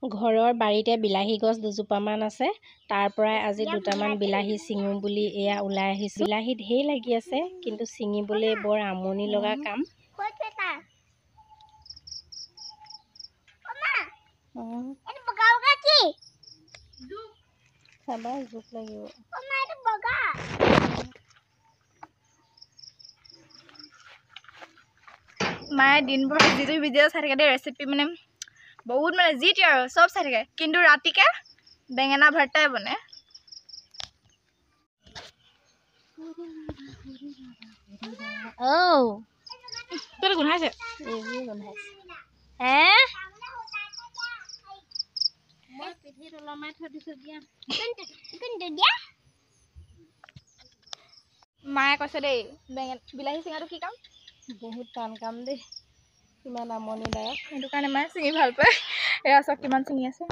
ঘৰৰ বাৰীতে বিলাহী গছ দুজোপামান আছে। তাৰ পৰাই আজি দুটামান বিলাহী ছিঙো বুলি এয়া ওলাই আহিছোঁ। বিলাহী ঢেৰ লাগি আছে, কিন্তু ছিঙিবলৈ বৰ আমনি লগা কাম। চাবা জোক লাগিব। মায়ে দিনভৰ যিটো ভিডিঅ' চাই থাকে, ৰেচিপি মানে বহুত মানে যি টি আৰু চব চাই থাকে, কিন্তু ৰাতিকে বেঙেনা ভৰ্তাই বনে। তোৰ গোন্ধাইছে? এইবোৰ গোন্ধাইছে। মই পিঠিত ওলমাই থৈ দিছোঁ দিয়া। মায়ে কৈছে দেই, বিলাহী চিঙাটো কি কাম? বহুত টান কাম দেই, ইমান আমনিদায়ক। সেইটো কাৰণে মায়ে চিঙি ভাল পায়। এয়া চাওক কিমান চিঙি আছে।